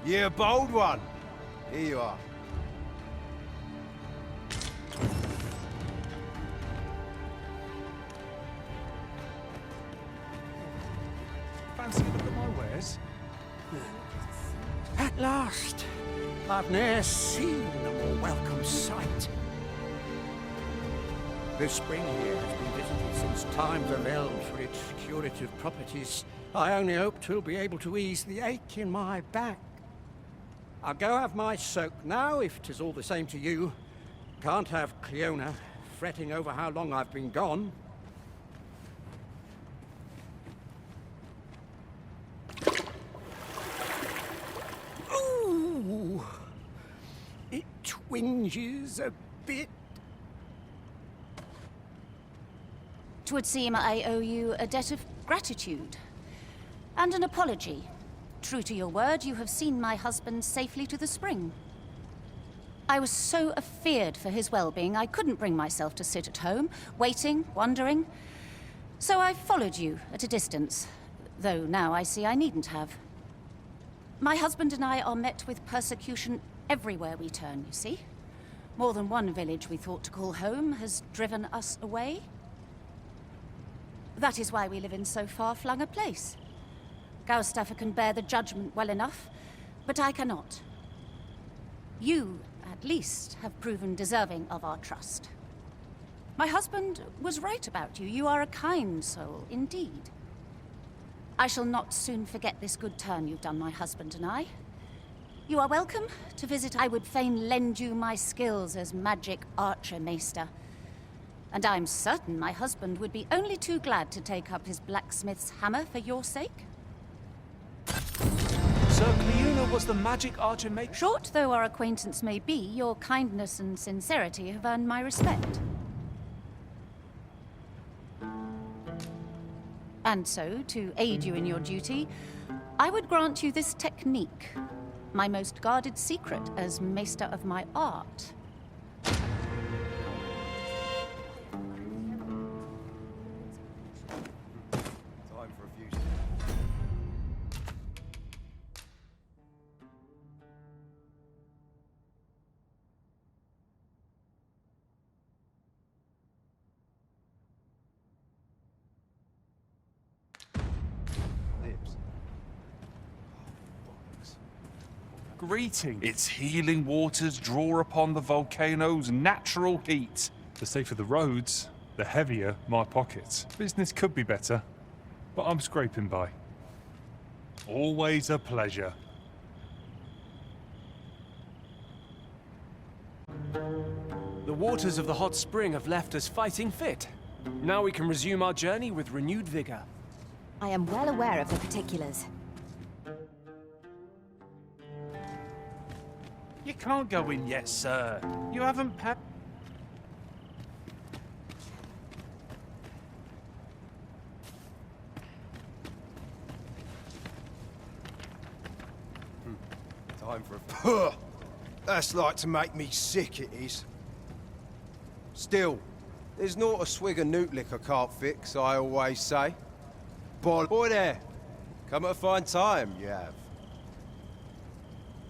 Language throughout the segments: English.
You're a bold one. Here you are. Fancy a look at my wares? At last! I've ne'er seen a more welcome sight. The spring here has been visited since times of eld for its curative properties. I only hope 'twill be able to ease the ache in my back. I'll go have my soak now, if 'tis all the same to you. Can't have Cleona fretting over how long I've been gone. Ooh! It twinges a bit. 'Twould seem I owe you a debt of gratitude. And an apology. True to your word, you have seen my husband safely to the spring. I was so afeard for his well-being, I couldn't bring myself to sit at home, waiting, wondering. So I followed you at a distance, though now I see I needn't have. My husband and I are met with persecution everywhere we turn, you see. More than one village we thought to call home has driven us away. That is why we live in so far-flung a place. Gaustaffer can bear the judgment well enough, but I cannot. You, at least, have proven deserving of our trust. My husband was right about you. You are a kind soul, indeed. I shall not soon forget this good turn you've done my husband and I. You are welcome to visit. I would fain lend you my skills as magic archer maester. And I'm certain my husband would be only too glad to take up his blacksmith's hammer for your sake. Sir Cleona was the magic archer maker. Short though our acquaintance may be, your kindness and sincerity have earned my respect. And so, to aid you in your duty, I would grant you this technique, my most guarded secret as maester of my art. Greeting. Its healing waters draw upon the volcano's natural heat. The safer the roads, the heavier my pockets. Business could be better, but I'm scraping by. Always a pleasure. The waters of the hot spring have left us fighting fit. Now we can resume our journey with renewed vigor. I am well aware of the particulars. You can't go in yet, sir. You haven't Time for a... That's like to make me sick, it is. Still, there's not a swig of newt liquor can't fix, I always say. Boy there, come at a fine time, you have.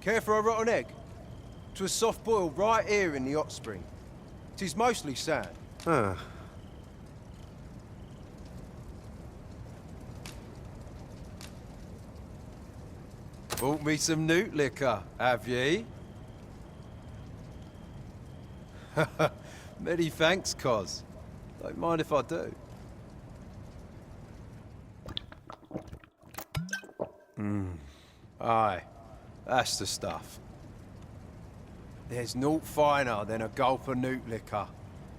Care for a rotten egg? 'Twas soft boiled right here in the hot spring. 'Tis mostly sand. Bought me some newt liquor, have ye? Many thanks, Cos. Don't mind if I do. Aye, that's the stuff. There's naught finer than a gulp of newt liquor.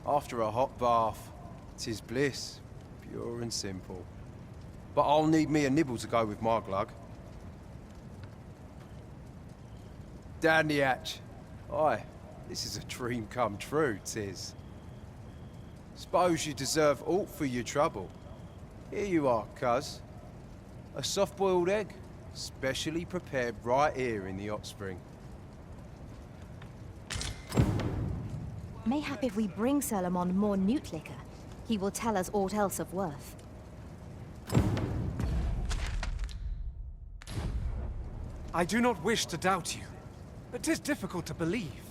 After a hot bath, 'tis bliss, pure and simple. But I'll need me a nibble to go with my glug. Down the hatch. Aye, this is a dream come true, 'tis. Suppose you deserve aught for your trouble. Here you are, cuz. A soft-boiled egg, specially prepared right here in the hot spring. Mayhap if we bring Sir Lamond more newt liquor, he will tell us aught else of worth. I do not wish to doubt you, but 'tis difficult to believe.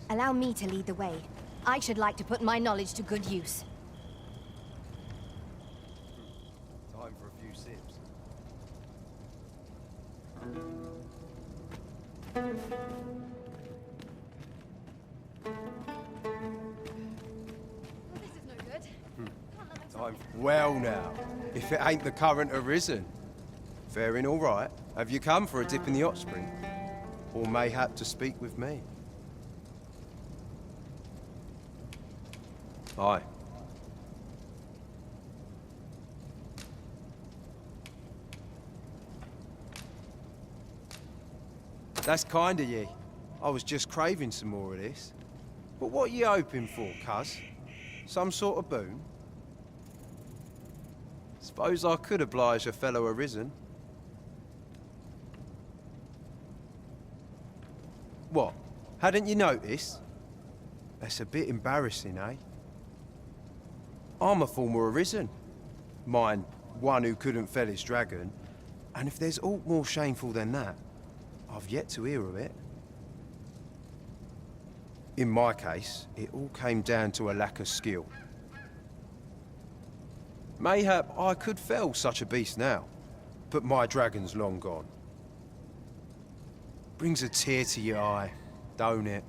Allow me to lead the way. I should like to put my knowledge to good use. Time for a few sips. This is no good. Time. Well now, if it ain't the current arisen. Faring all right. Have you come for a dip in the hot spring? Or mayhap to speak with me? Aye. That's kind of ye. I was just craving some more of this. But what are you hoping for, cuz? Some sort of boon? Suppose I could oblige a fellow arisen. What? Hadn't you noticed? That's a bit embarrassing, eh? I'm a former arisen. Mine, one who couldn't fell his dragon. And if there's aught more shameful than that, I've yet to hear of it. In my case, it all came down to a lack of skill. Mayhap I could fell such a beast now, but my dragon's long gone. Brings a tear to your eye, don't it?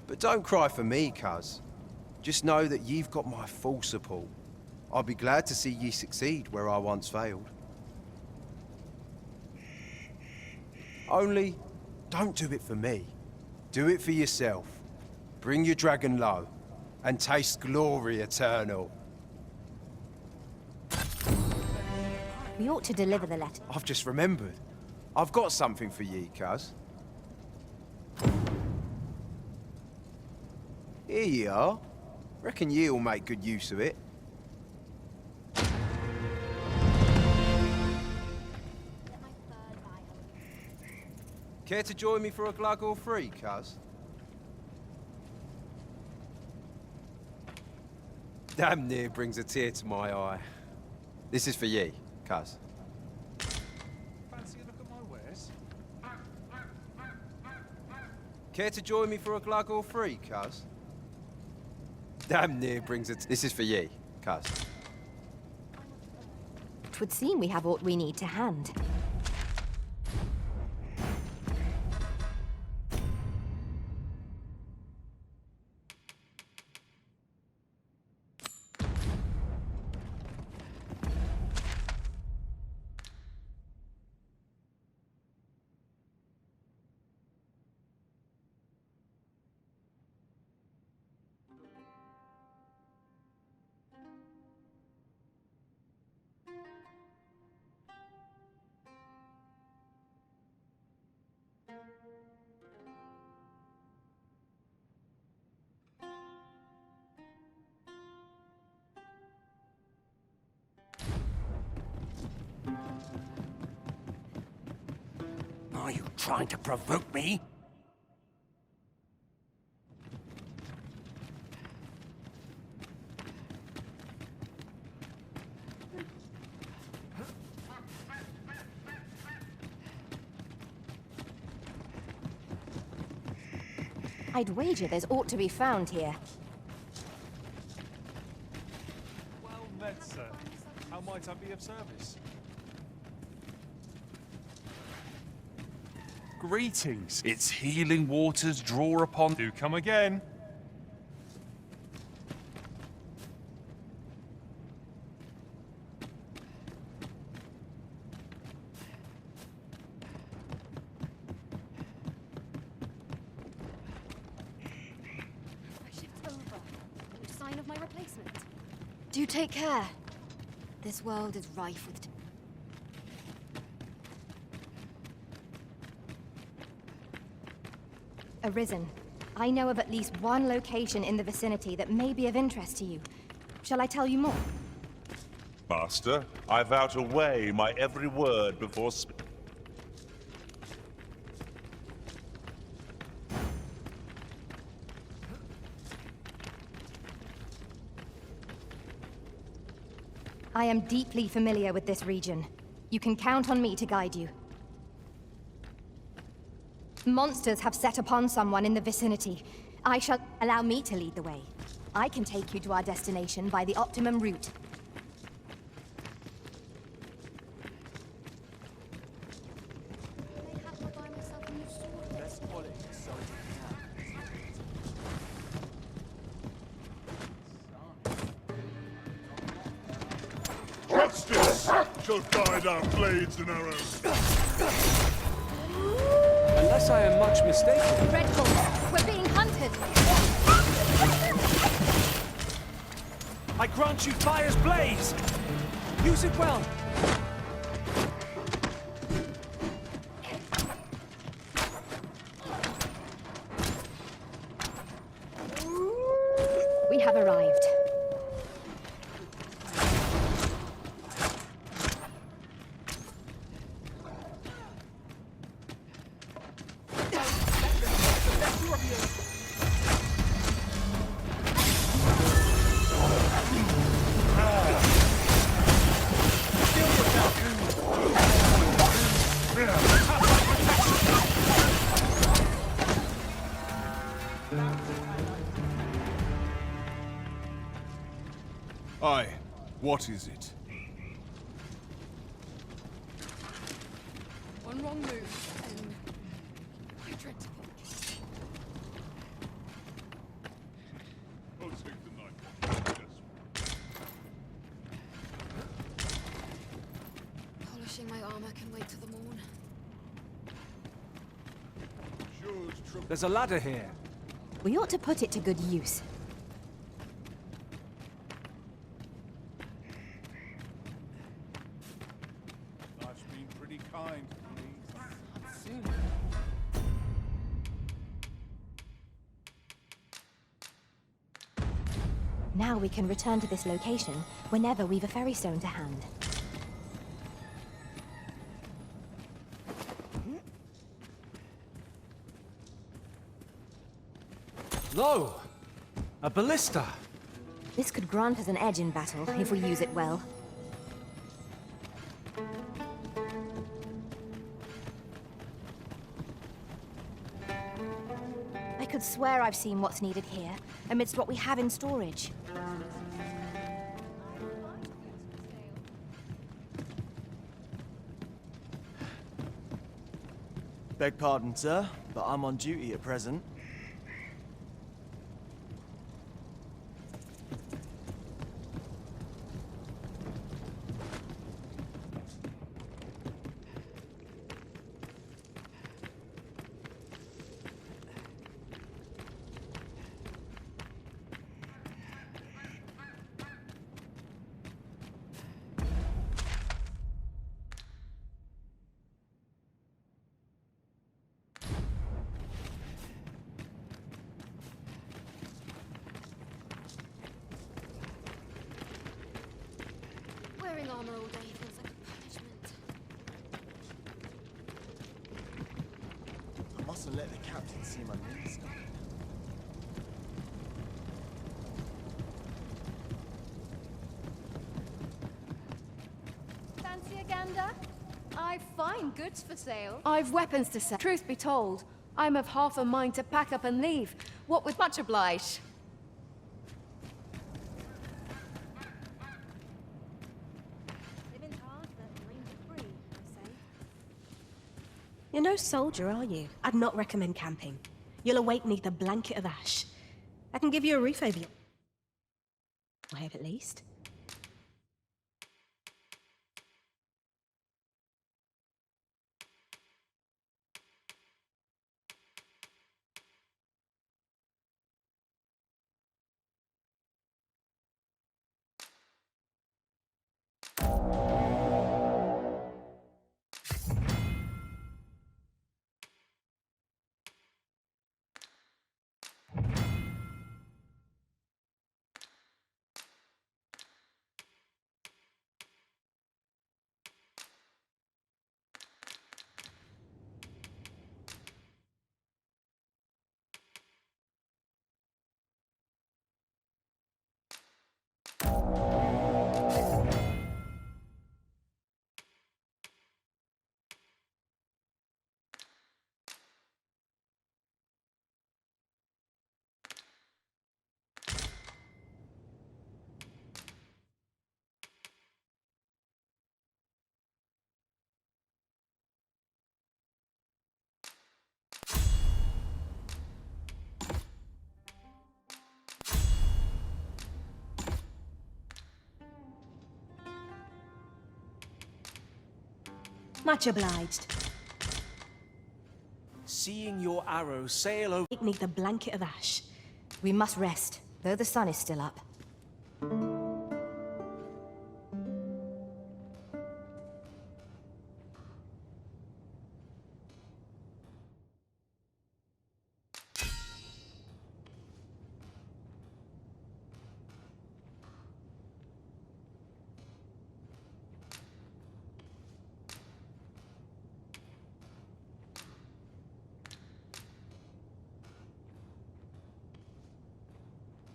But don't cry for me, cuz. Just know that you've got my full support. I'll be glad to see ye succeed where I once failed. Only, don't do it for me. Do it for yourself. Bring your dragon low, and taste glory eternal. We ought to deliver the letter. I've just remembered. I've got something for ye, cuz. Here ye are. Reckon ye'll make good use of it. Care to join me for a glug or three, cuz? Damn near brings a tear to my eye. This is for ye, cuz. Fancy a look at my wares? Care to join me for a glug or three, cuz? Damn near brings a This is for ye, cuz. 'Twould seem we have aught we need to hand. Are you trying to provoke me? I'd wager there's aught to be found here. Well met, sir. How might I be of service? Greetings. Its healing waters draw upon... Do come again. My shift's over. No sign of my replacement. Do take care. This world is rife with... Arisen, I know of at least one location in the vicinity that may be of interest to you. Shall I tell you more? Master, I vow to weigh my every word before I am deeply familiar with this region. You can count on me to guide you. Monsters have set upon someone in the vicinity. I shall allow me to lead the way. I can take you to our destination by the optimum route. Justice shall guide our blades and arrows. Unless I am much mistaken. Red Bull, we're being hunted! I grant you fire's blaze! Use it well! We have arrived. Aye, what is it? One wrong move, and I dread to think. I'll take the knife. Yes. Polishing my armor can wait till the morn. Sure as trouble. There's a ladder here. We ought to put it to good use. Life's been pretty kind to me. Now we can return to this location whenever we've a ferry stone to hand. Lo! A ballista! This could grant us an edge in battle if we use it well. I could swear I've seen what's needed here, amidst what we have in storage. Beg pardon, sir, but I'm on duty at present. Wearing armor all day feels like a punishment. I mustn't let the captain see my knees. Fancy a gander? I've fine goods for sale. I've weapons to sell. Truth be told, I'm of half a mind to pack up and leave. What with much obliged. You're no soldier, are you? I'd not recommend camping. You'll awake neath a blanket of ash. I can give you a roof over your head at least. Much obliged. Seeing your arrow sail over... Beneath the blanket of ash. We must rest, though the sun is still up.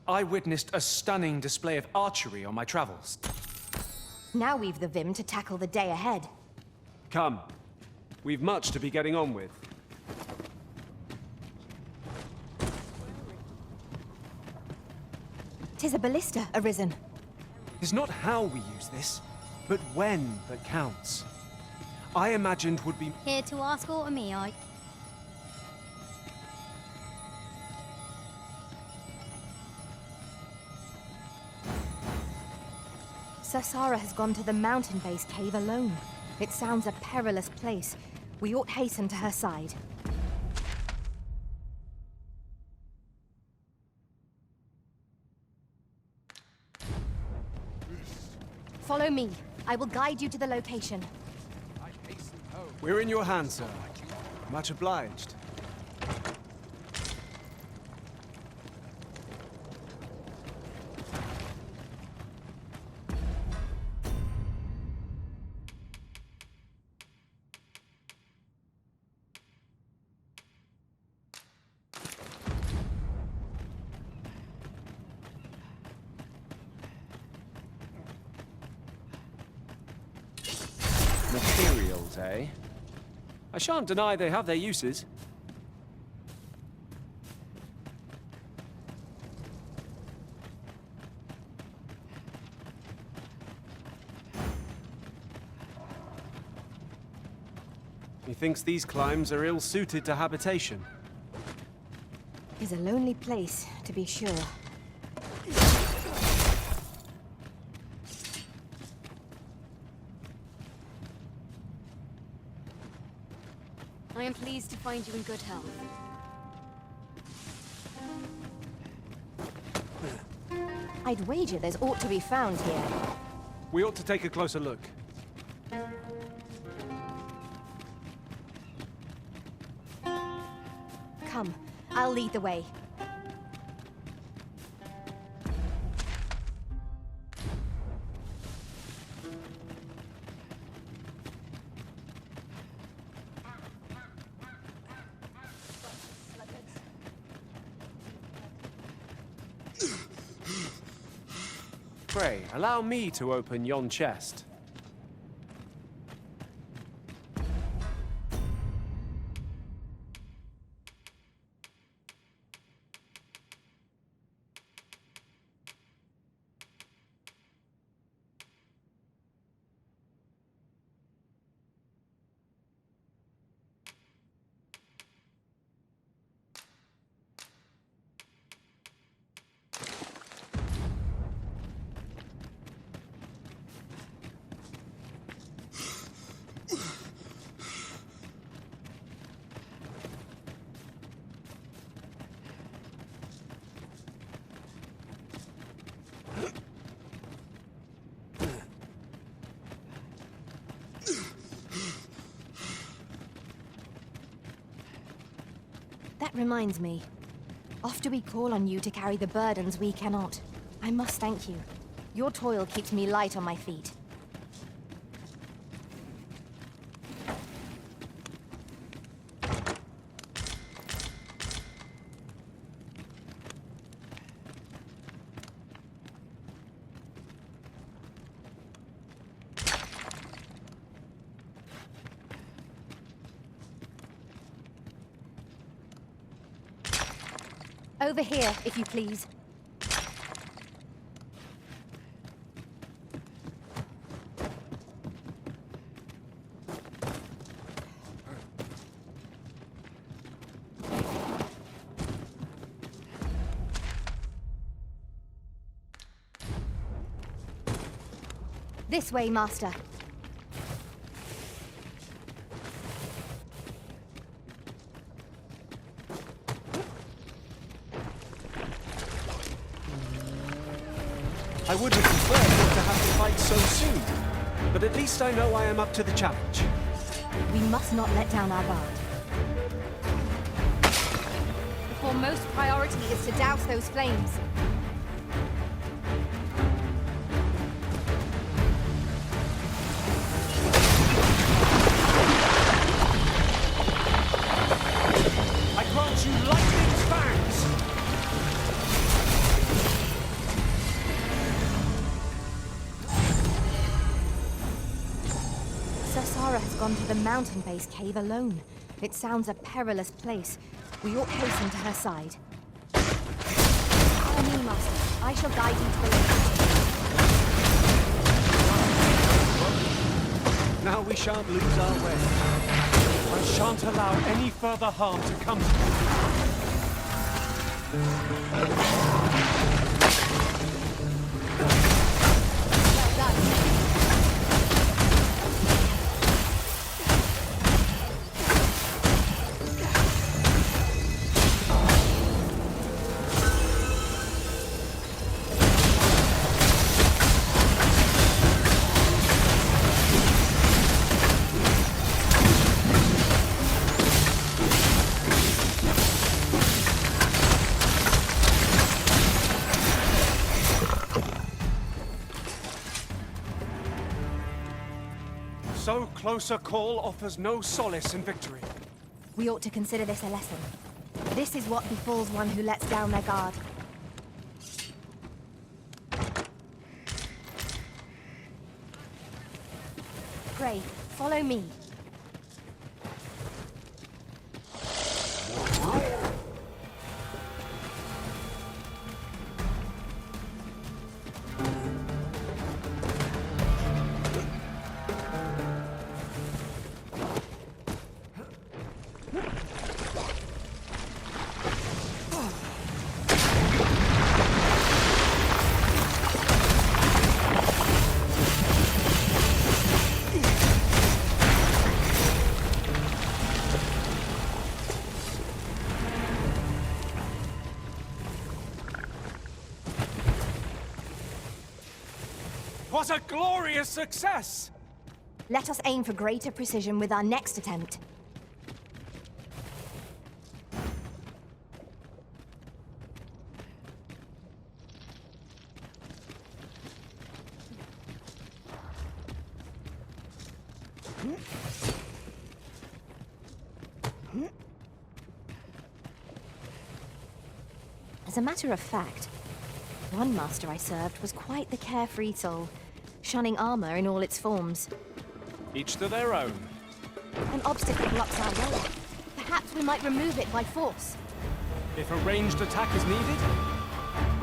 I witnessed a stunning display of archery on my travels. Now we've the vim to tackle the day ahead. Come. We've much to be getting on with. 'Tis a ballista arisen. It's not how we use this, but when that counts. I imagined would be... Here to ask aught me, I... Sarsara has gone to the mountain base cave alone. It sounds a perilous place. We ought hasten to her side. Follow me. I will guide you to the location. We're in your hands, sir. Much obliged. Materials, eh? I shan't deny they have their uses. Methinks these climbs are ill-suited to habitation. It's a lonely place, to be sure. I am pleased to find you in good health. I'd wager there's aught to be found here. We ought to take a closer look. Come, I'll lead the way. Pray, allow me to open yon chest. That reminds me. Often we call on you to carry the burdens we cannot. I must thank you. Your toil keeps me light on my feet. Over here, if you please. This way, Master. I would have preferred not to have to fight so soon, but at least I know I am up to the challenge. We must not let down our guard. The foremost priority is to douse those flames. I grant you lightning's fangs! Sarsara has gone to the mountain base cave alone. It sounds a perilous place. We ought hasten to her side. Follow me, Master. I shall guide you to the lake. Now we shan't lose our way. I shan't allow any further harm to come to you. Well done. So close a call offers no solace in victory. We ought to consider this a lesson. This is what befalls one who lets down their guard. Pray, follow me. What a glorious success! Let us aim for greater precision with our next attempt. As a matter of fact, one master I served was quite the carefree soul, shunning armor in all its forms. Each to their own. An obstacle blocks our way. Perhaps we might remove it by force. If a ranged attack is needed,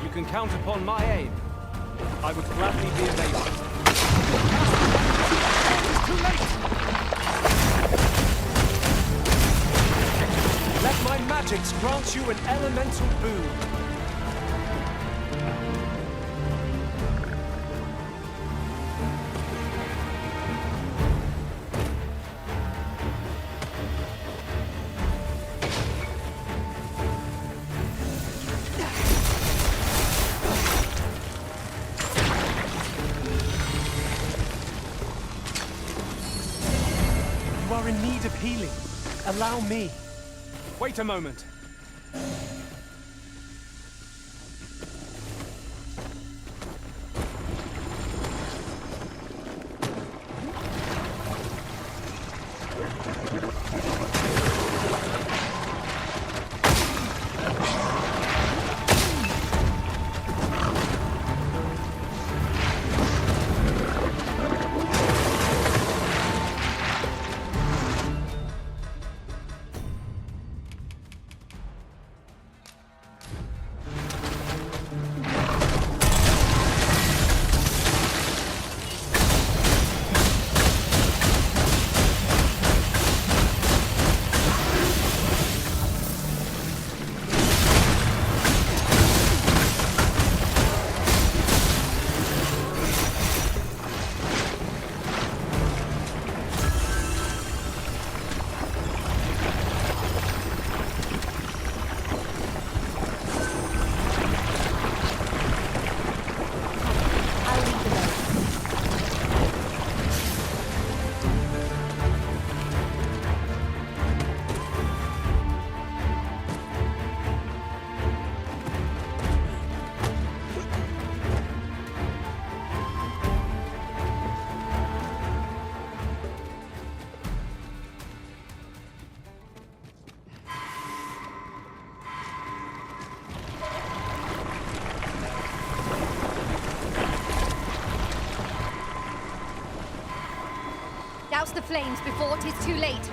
you can count upon my aid. I would gladly be available. It's too late! Let my magics grant you an elemental boon. You are in need of healing. Allow me. Wait a moment. the flames before 'tis too late.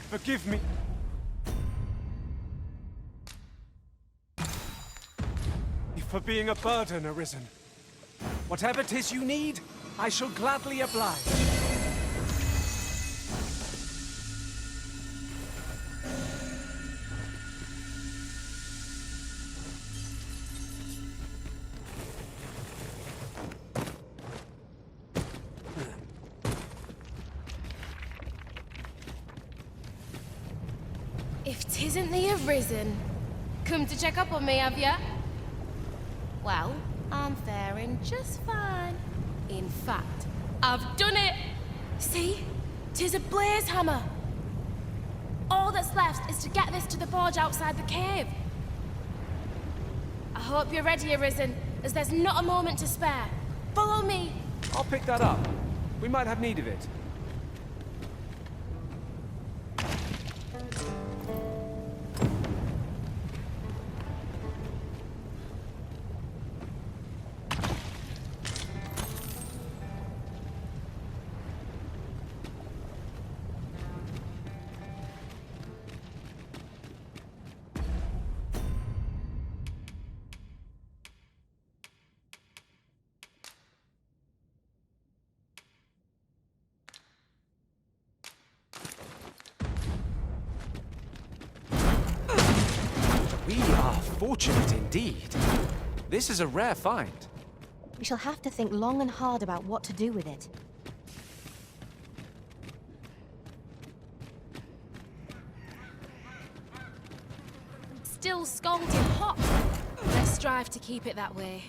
Forgive me. For being a burden, Arisen. Whatever 'tis you need, I shall gladly oblige. If 'tisn't the Arisen, come to check up on me, have ya? Well, I'm faring just fine. In fact, I've done it! See? 'Tis a blaze hammer! All that's left is to get this to the forge outside the cave. I hope you're ready, Arisen, as there's not a moment to spare. Follow me! I'll pick that up. We might have need of it. We are fortunate indeed. This is a rare find. We shall have to think long and hard about what to do with it. Still scalding hot. Let's strive to keep it that way.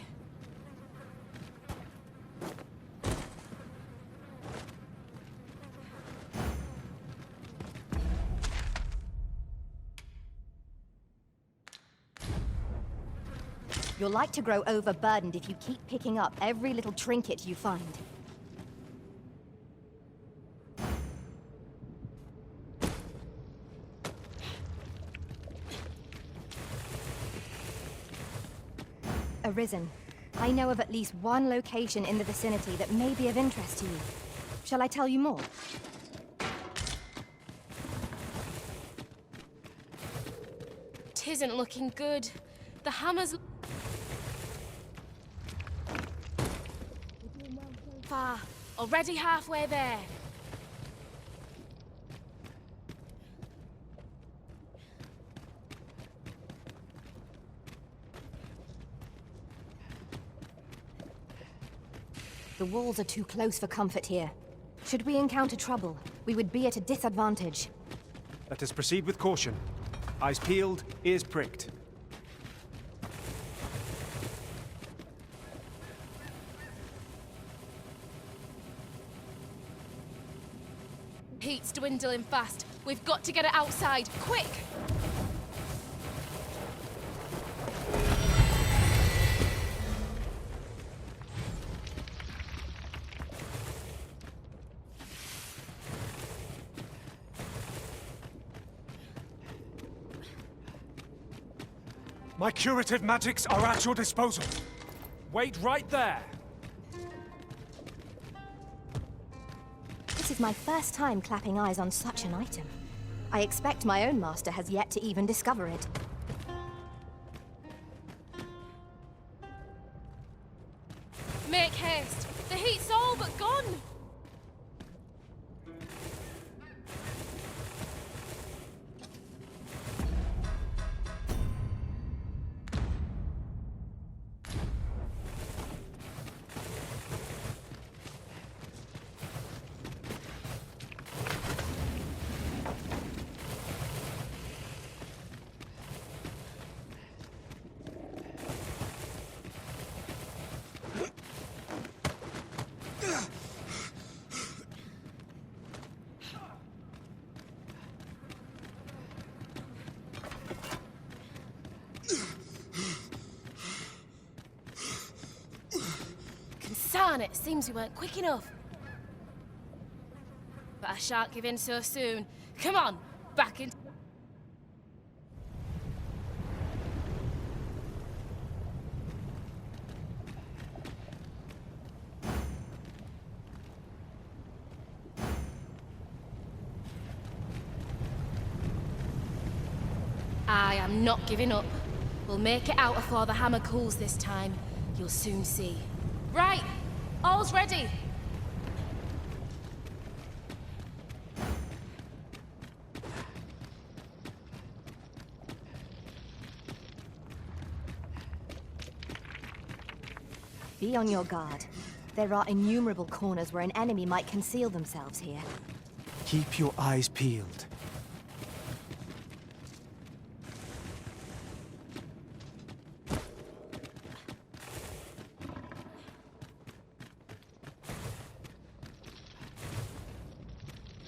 You're like to grow overburdened if you keep picking up every little trinket you find. Arisen, I know of at least one location in the vicinity that may be of interest to you. Shall I tell you more? Tisn't looking good. The hammer's far. Already halfway there. The walls are too close for comfort here. Should we encounter trouble, we would be at a disadvantage. Let us proceed with caution. Eyes peeled, ears pricked. Heat's dwindling fast. We've got to get it outside, quick! My curative magics are at your disposal. Wait right there. This is my first time clapping eyes on such an item. I expect my own master has yet to even discover it. Make haste. The heat's all but gone. Sarn, it seems we weren't quick enough. But I shan't give in so soon. Come on, back in. I am not giving up. We'll make it out before the hammer cools this time. You'll soon see. Right, all's ready. Be on your guard. There are innumerable corners where an enemy might conceal themselves here. Keep your eyes peeled.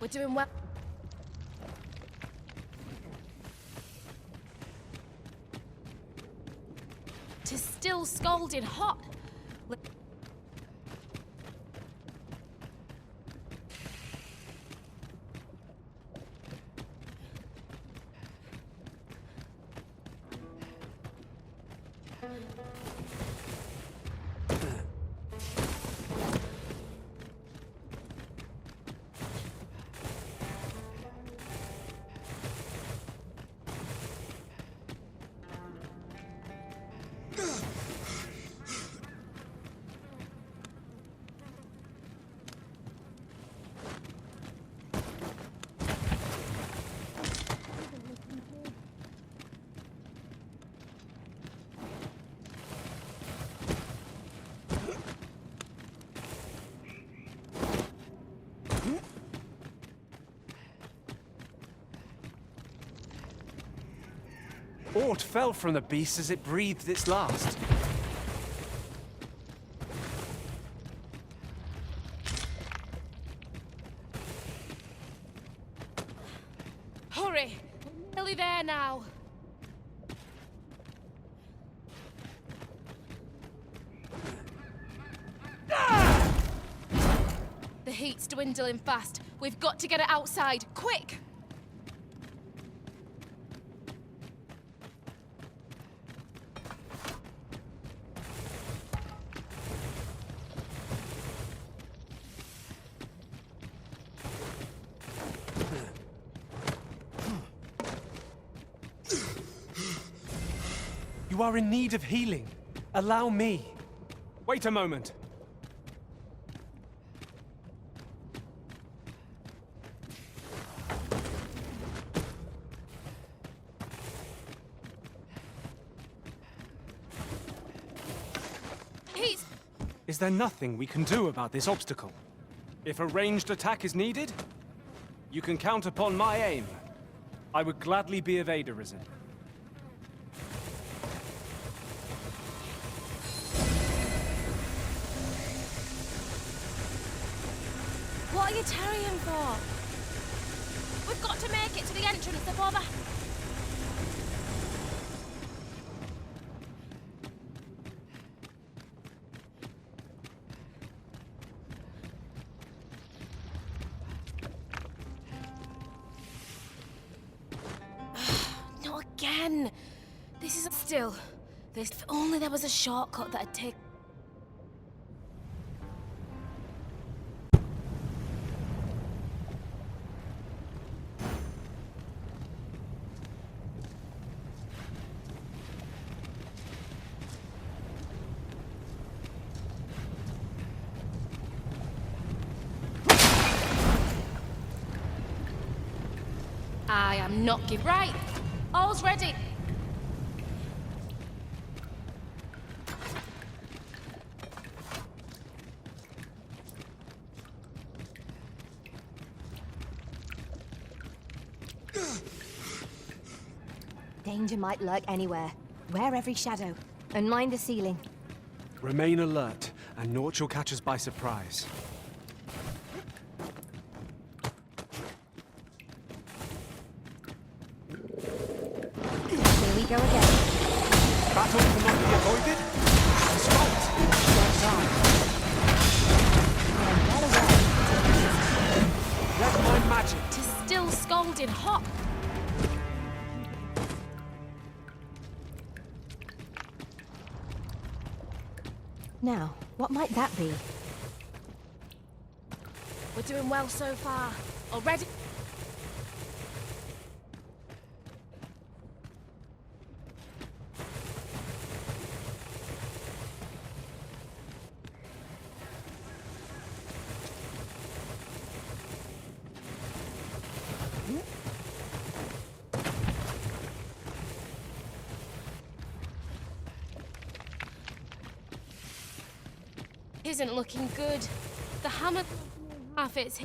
We're doing well. Tis still scalding hot. Aught fell from the beast as it breathed its last. Hurry! Nearly there now. The heat's dwindling fast. We've got to get it outside, quick! You are in need of healing. Allow me. Wait a moment. Is there nothing we can do about this obstacle? If a ranged attack is needed, you can count upon my aim. I would gladly be of aid, Arisen. What are you tarrying for? We've got to make it to the entrance before the... Not again! This is still... If only there was a shortcut that'd take... I am not give right. All's ready. Danger might lurk anywhere. Wear every shadow. And mind the ceiling. Remain alert, and naught shall catch us by surprise. Here we go again. Battle cannot be avoided. Strike! Strike time. blasted hot. Now, what might that be? We're doing well so far. Already. Isn't looking good. The hammer half its.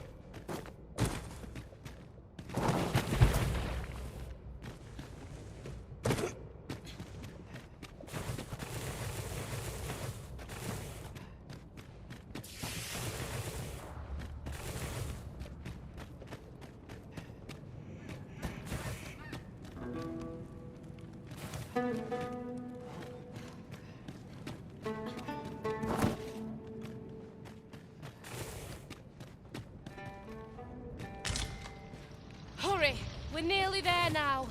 Hurry! We're nearly there now.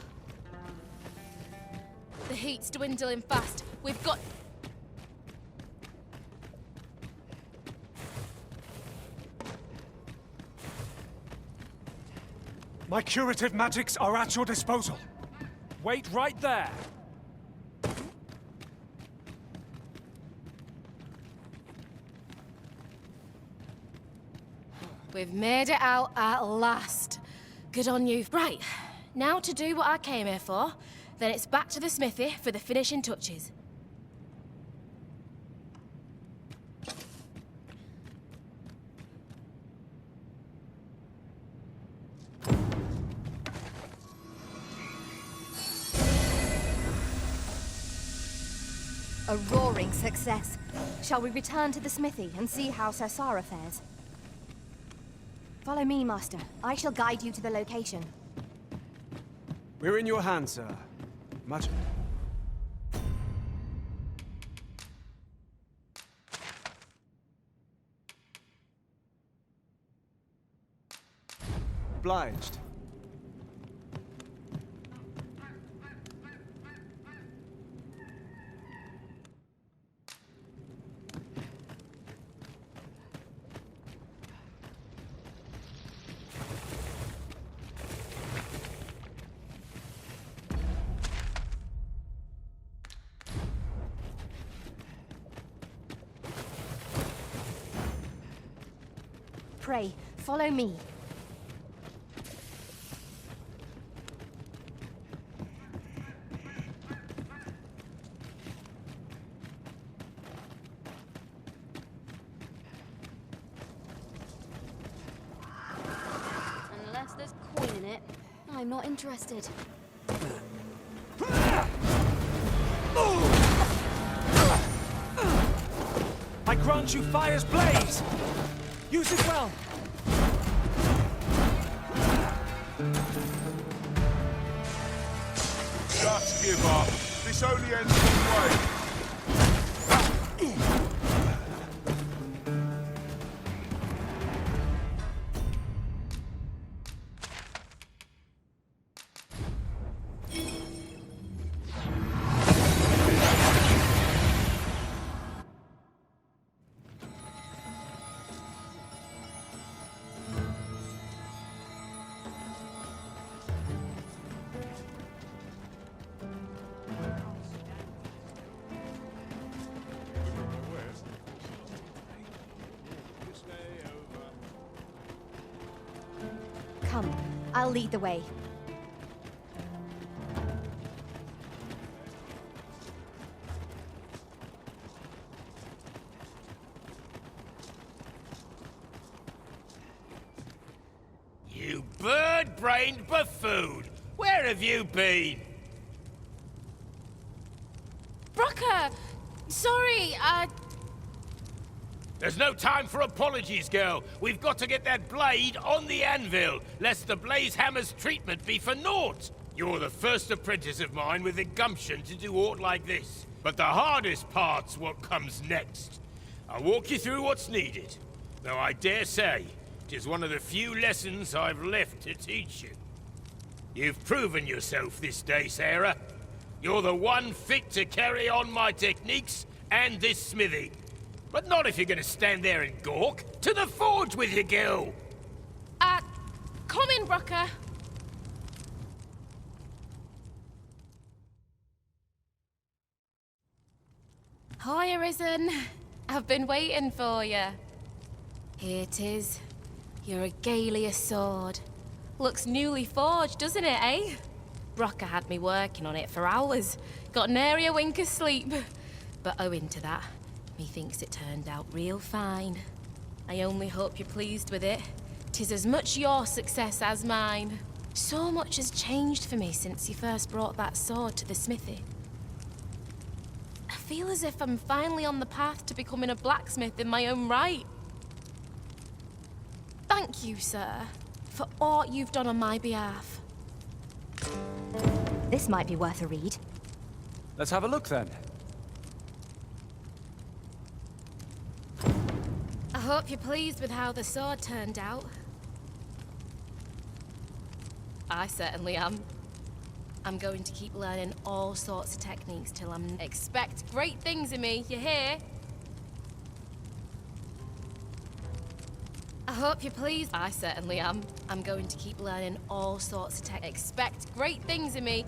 The heat's dwindling fast. We've got... My curative magics are at your disposal. Wait right there. We've made it out at last. Good on you. Right, now to do what I came here for, then it's back to the smithy for the finishing touches. A roaring success. Shall we return to the smithy and see how Sir Sara fares? Follow me, Master. I shall guide you to the location. We're in your hands, sir. Much... obliged. Pray, follow me. Unless there's coin in it, I'm not interested. I grant you fire's blaze! Use it well! Just give up. This only ends one way. Come, I'll lead the way. You bird-brained buffoon! Where have you been? Brocker! Sorry, There's no time for apologies, girl. We've got to get that blade on the anvil, lest the blaze hammer's treatment be for naught. You're the first apprentice of mine with the gumption to do aught like this. But the hardest part's what comes next. I'll walk you through what's needed, though I dare say 'tis one of the few lessons I've left to teach you. You've proven yourself this day, Sarah. You're the one fit to carry on my techniques and this smithy. But not if you're gonna stand there and gawk. To the forge with you, girl! Come in, Brocker. Hi, Arisen. I've been waiting for you. Here it is. Your Regalia sword. Looks newly forged, doesn't it, eh? Brocker had me working on it for hours. Got nary a wink of sleep. But owing to that, methinks it turned out real fine. I only hope you're pleased with it. 'Tis as much your success as mine. So much has changed for me since you first brought that sword to the smithy. I feel as if I'm finally on the path to becoming a blacksmith in my own right. Thank you, sir, for all you've done on my behalf. This might be worth a read. Let's have a look then. I hope you're pleased with how the sword turned out. I certainly am. I'm going to keep learning all sorts of techniques till I'm... Expect great things of me, you hear? I hope you're pleased. I certainly am. I'm going to keep learning all sorts of techniques. Expect great things of me.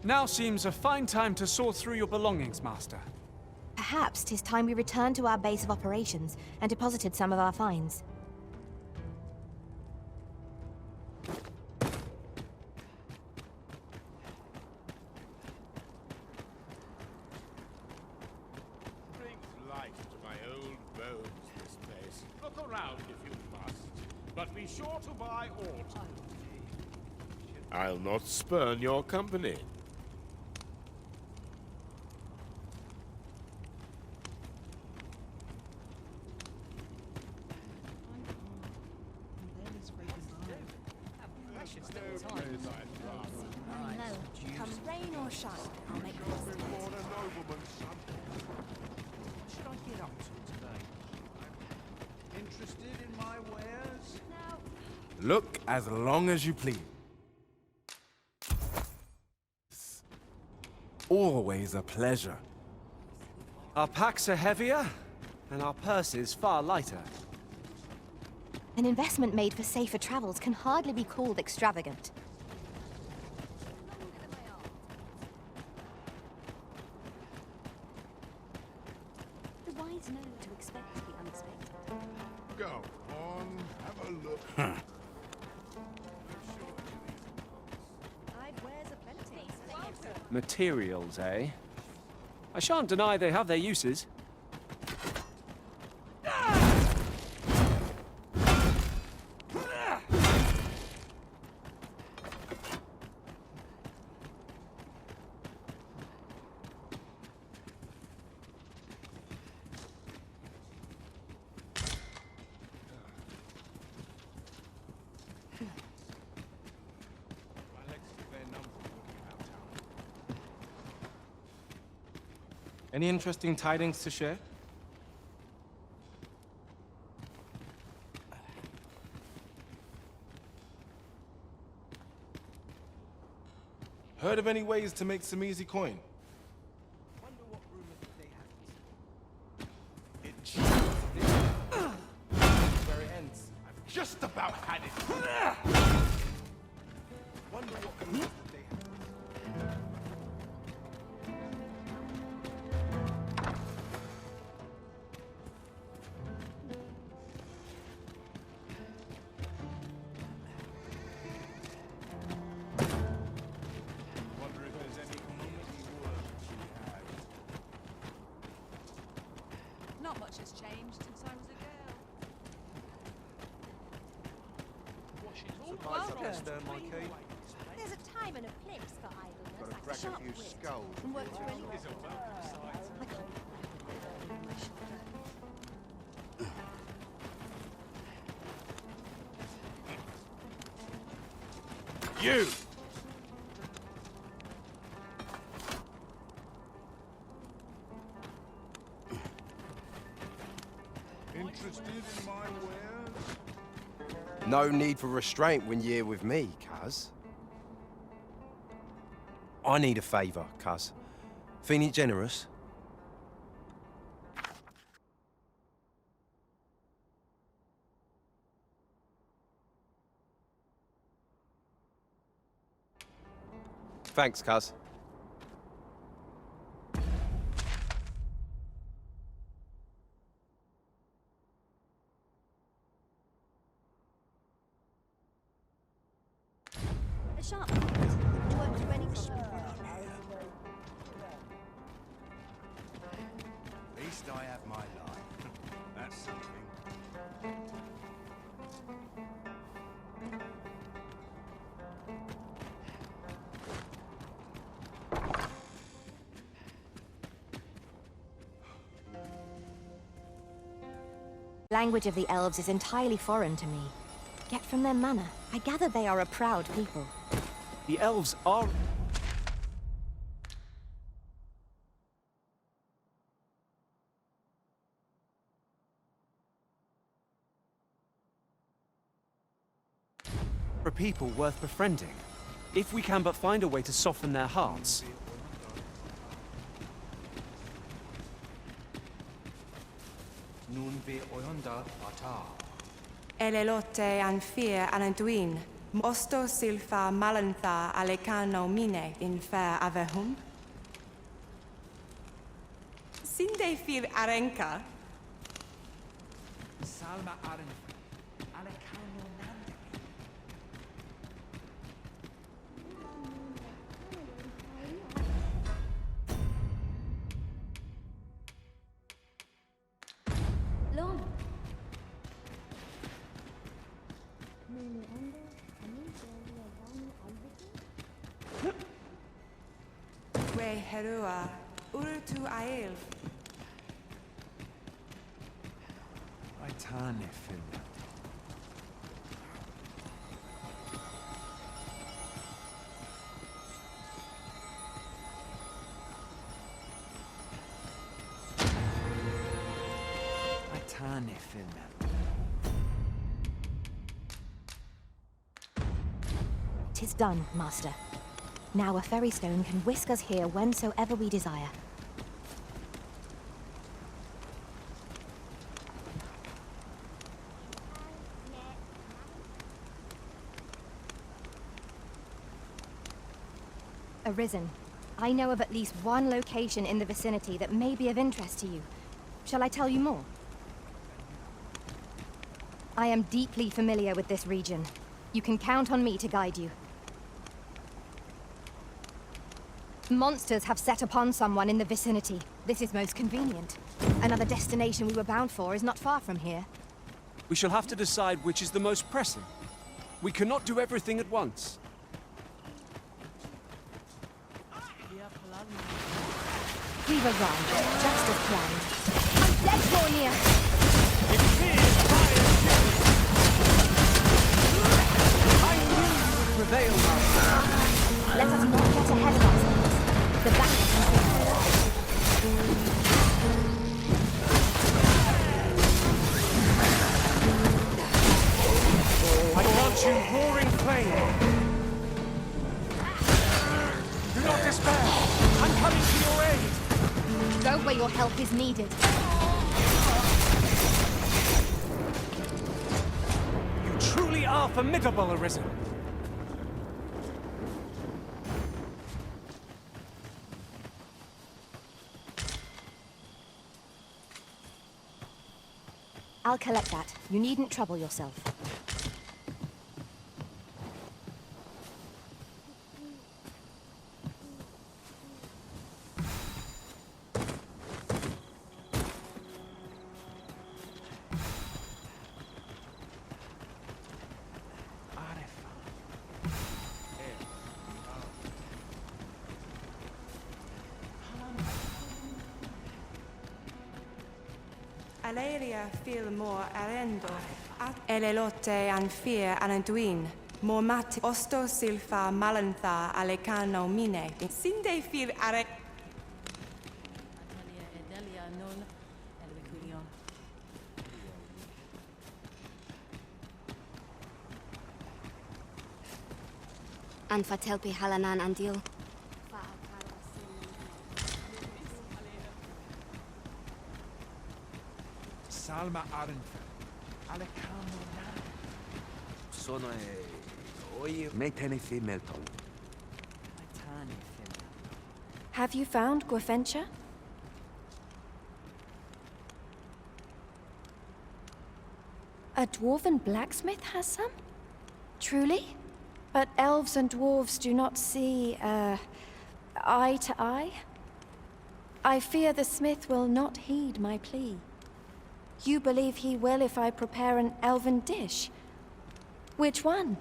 Now seems a fine time to sort through your belongings, Master. Perhaps 'tis time we returned to our base of operations and deposited some of our finds. Brings life to my old bones, this place. Look around if you must, but be sure to buy aught. I'll not spurn your company. Come rain or shine, I'll make the best of it. What should I get up to today? Interested in my wares? Look as long as you please. Always a pleasure. Our packs are heavier, and our purses far lighter. An investment made for safer travels can hardly be called extravagant. The wise know to expect the unexpected. Go on, have a look. I've wares aplenty. Materials, eh? I shan't deny they have their uses. Any interesting tidings to share? Heard of any ways to make some easy coin? Wonder what rumors they have. Where it ends. I've just about had it. Wonder what rumors they have. Wonder if there's any easy work she had. Not much has changed since I was a girl. What she's all about. My key. There's a time and a place for idleness. Got a like crack a sharp few wit, skulls. and work through any... You! No need for restraint when you're with me, cuz. I need a favour, cuz. Feeling generous? Thanks, cuz. A sharp mind. You won't do any problem. At least I have my life. That's something. Language of the elves is entirely foreign to me. Yet from their manner, I gather they are a proud people. The elves are... a people worth befriending, if we can but find a way to soften their hearts. Elelote anfir alanduin, osto silfa malantha alecano mine in fair avehum. Sinde fir arenka. Salma arenka. Alecano nande. Long. We herua, urutu ael. I turn it, Phil. I turn it, Phil. 'Tis done, Master. Now a ferry stone can whisk us here whensoever we desire. Arisen, I know of at least one location in the vicinity that may be of interest to you. Shall I tell you more? I am deeply familiar with this region. You can count on me to guide you. Monsters have set upon someone in the vicinity. This is most convenient. Another destination we were bound for is not far from here. We shall have to decide which is the most pressing. We cannot do everything at once. We've arrived, just as planned. I'm dead, Borneo! I knew you would prevail, Master. Let us not get ahead of ourselves. The battle I grant you roaring flame. Do not despair. I'm coming to your aid. Go where your help is needed. You truly are formidable, Arisen. I'll collect that. You needn't trouble yourself. Aleria fil more arendo. Elelote anfir alanduin. Mormat osto silfa malantha alecano mine. Sinde fil arek. And Fatelpi Halanan Andil. Salma Arenfe. Alekamo. Sono oye. Metene Melton. Have you found Gwafencha? A dwarven blacksmith has some? Truly? But elves and dwarves do not see, eye to eye? I fear the smith will not heed my plea. You believe he will if I prepare an elven dish? Which one?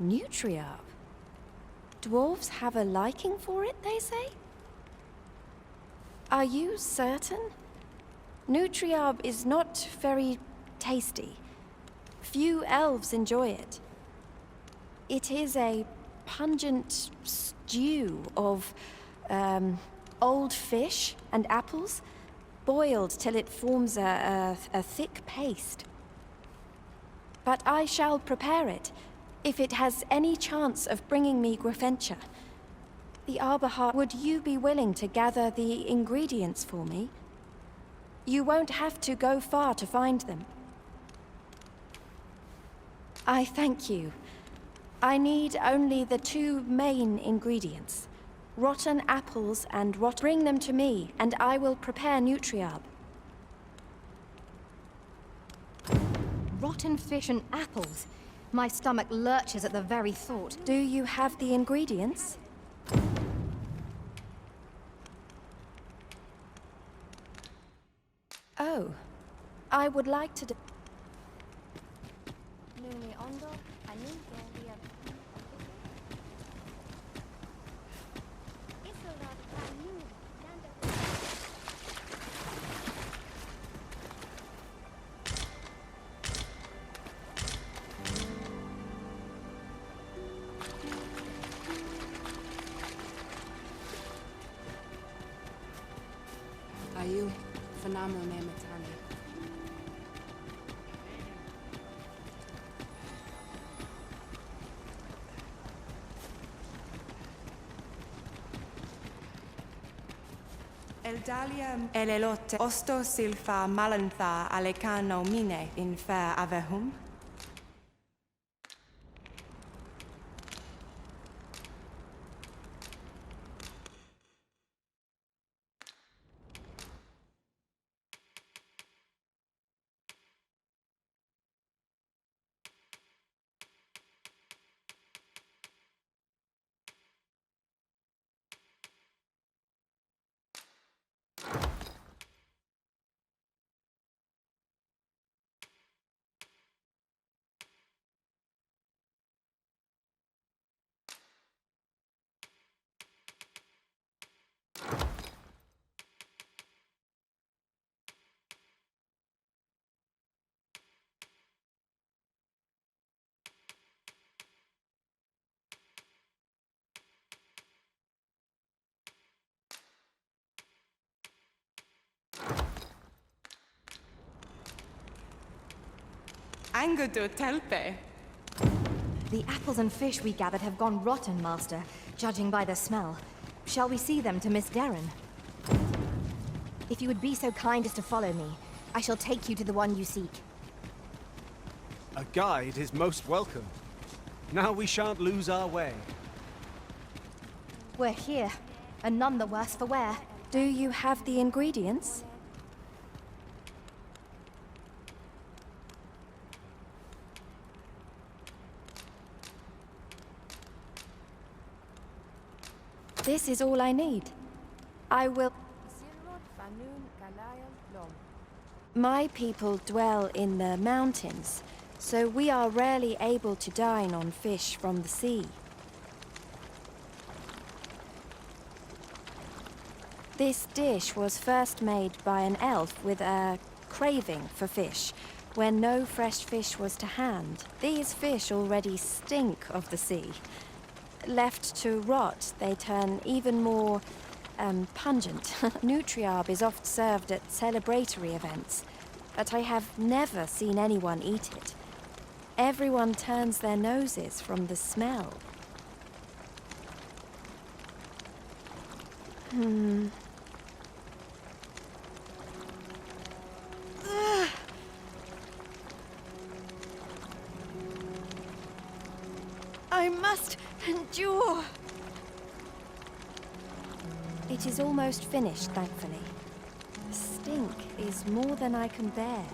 Nutriarb. Dwarves have a liking for it, they say? Are you certain? Nutriarb is not very tasty. Few elves enjoy it. It is a pungent stew of, old fish and apples, boiled till it forms a thick paste. But I shall prepare it, if it has any chance of bringing me Gwafencha. The Arbahar, would you be willing to gather the ingredients for me? You won't have to go far to find them. I thank you. I need only the two main ingredients. Rotten apples and bring them to me, and I will prepare Nutriarb. Rotten fish and apples? My stomach lurches at the very thought. Do you have the ingredients? Oh, I would like to Ayu, Fanamo Nematani. Eldalia elelote osto silfa malantha alecano mine in fair avehum. Angudu telpe. The apples and fish we gathered have gone rotten, Master, judging by the smell. Shall we see them to Miss Darren? If you would be so kind as to follow me, I shall take you to the one you seek. A guide is most welcome. Now we shan't lose our way. We're here, and none the worse for wear. Do you have the ingredients? This is all I need. I will... My people dwell in the mountains, so we are rarely able to dine on fish from the sea. This dish was first made by an elf with a craving for fish, when no fresh fish was to hand. These fish already stink of the sea. Left to rot, they turn even more, pungent. Nutriarb is oft served at celebratory events, but I have never seen anyone eat it. everyone turns their noses from the smell. I must endure. It is almost finished, thankfully. The stink is more than I can bear.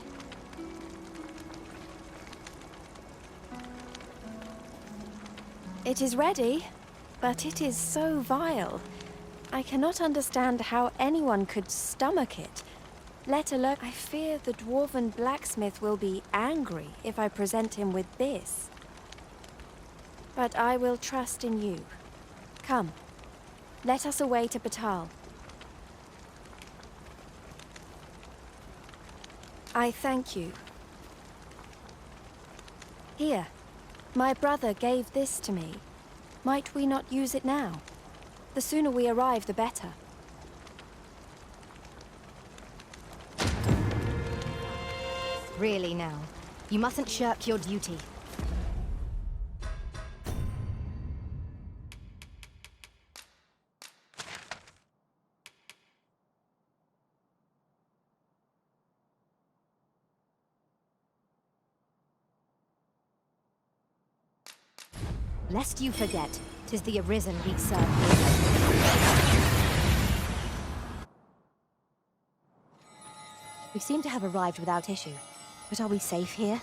It is ready, but it is so vile. I cannot understand how anyone could stomach it, let alone... I fear the dwarven blacksmith will be angry if I present him with this. But I will trust in you. Come, let us away to Batal. I thank you. Here, my brother gave this to me. Might we not use it now? The sooner we arrive, the better. Really now, you mustn't shirk your duty. Lest you forget, 'tis the Arisen we serve. We seem to have arrived without issue, but are we safe here?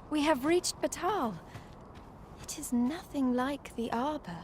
We have reached Batal. It is nothing like the Arbor.